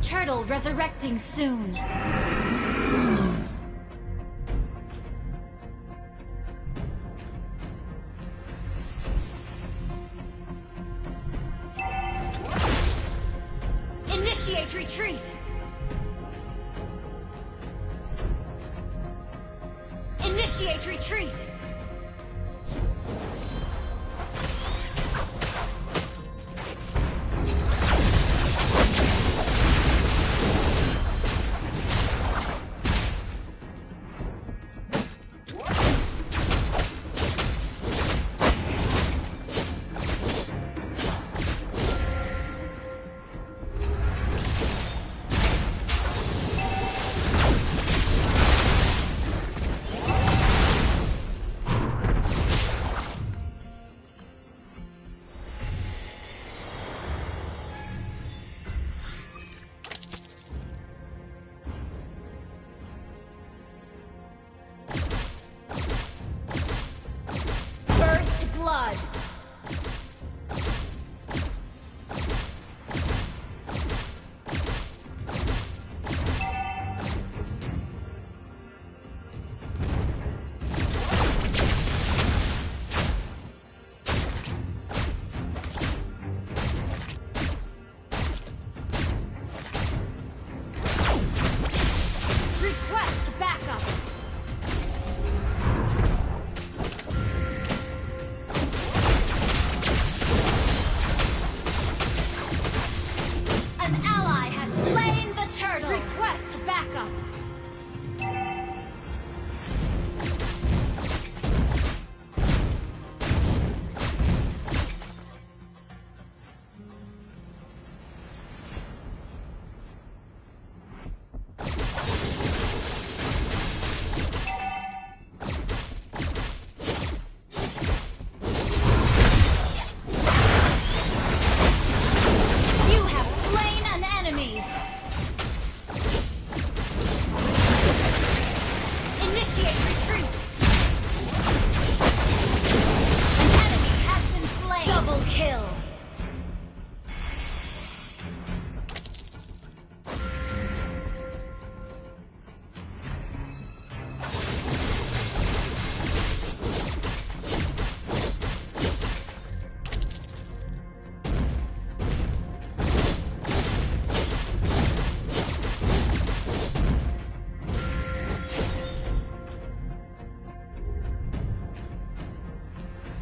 Turtle resurrecting soon. Initiate retreat! Initiate retreat!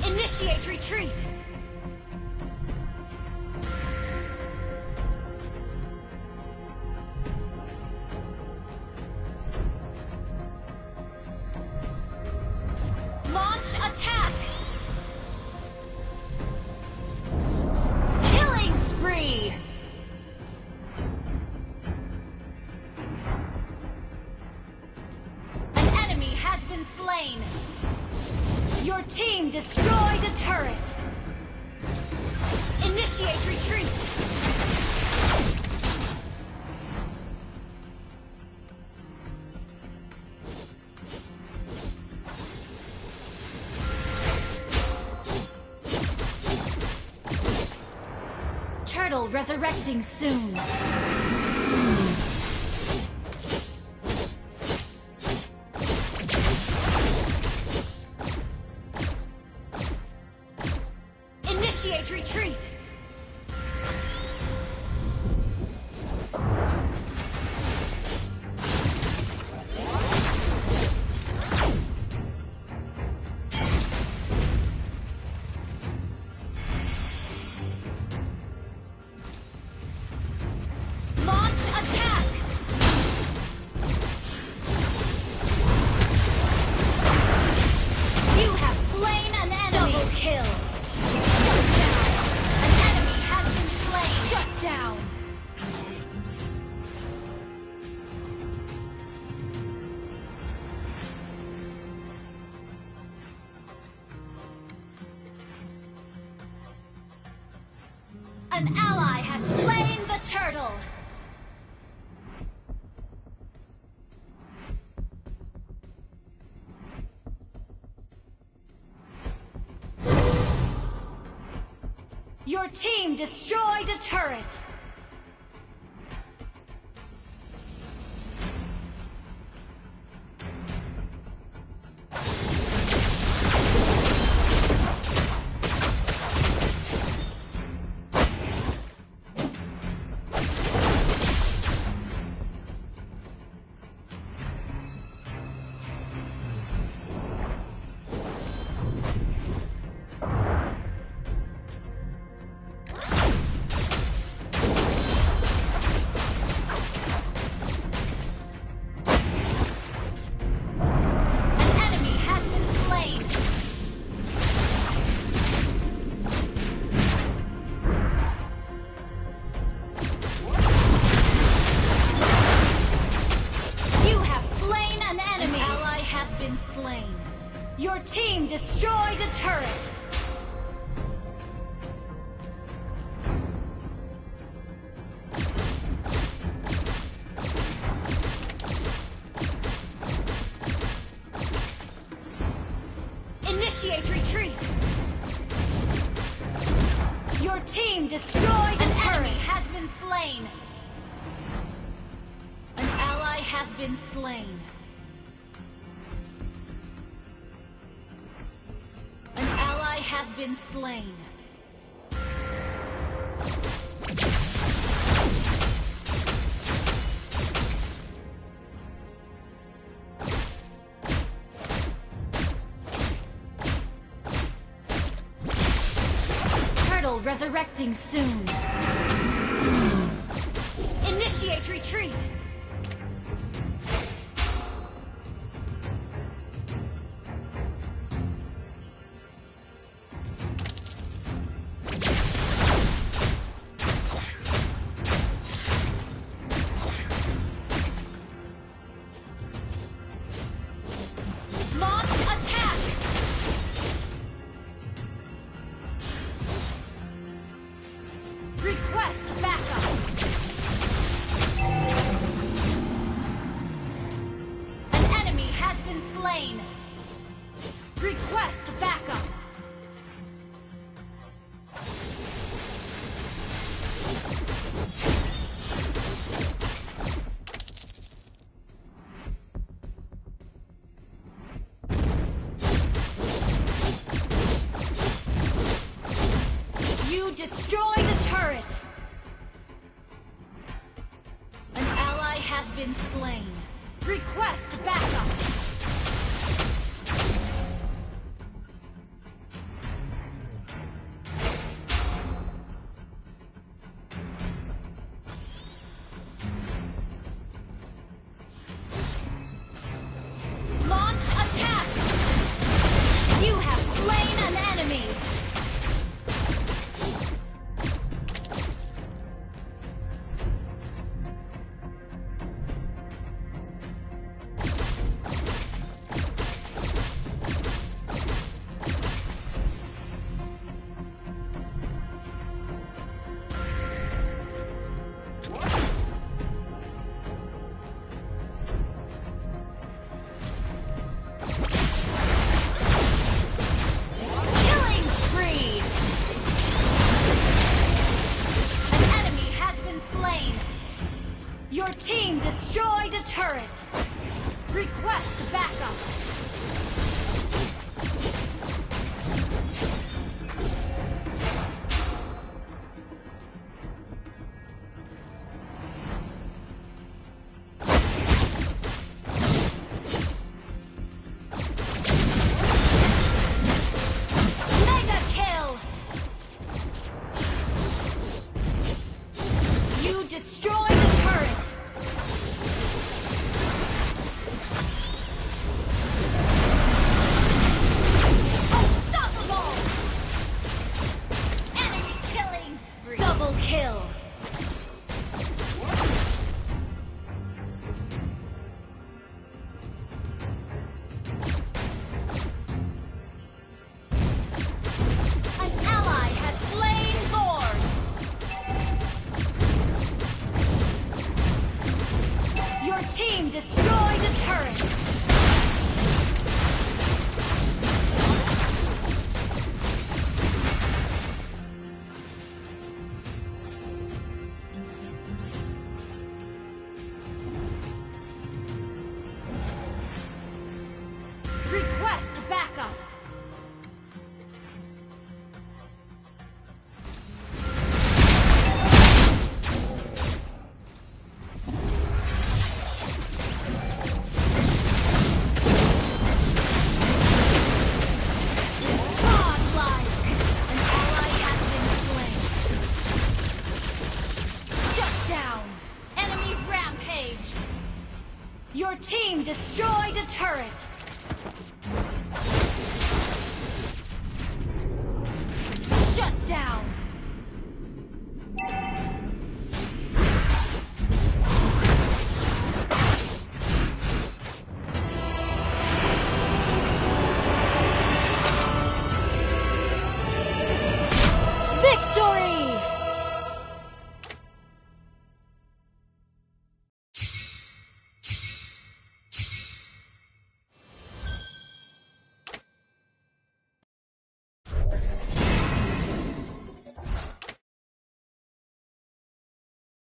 Initiate retreat! Launch attack! Killing spree! An enemy has been slain! Your team destroyed a turret! Initiate retreat! Turtle resurrecting soon. Initiate retreat! Launch attack! You have slain an enemy! Double kill! Shut down! An ally has slain the turtle! Your team destroyed a turret! Your team destroyed a turret. Initiate retreat. Your team destroyed a turret. An enemy has been slain. An ally has been slain. An ally has been slain. Turtle resurrecting soon. Initiate retreat. Request backup! An enemy has been slain! Request backup! You destroyed a turret! An ally has been slain. Request backup! Launch attack! You have slain an enemy! Your team destroyed a turret! Request backup! Mega kill! You destroyed a turret! Double kill! An ally has slain Thorn! Your team destroyed a turret! Request backup! Godlike! An ally has been slain. Shut down! Enemy rampage! Your team destroyed a turret! Shut down!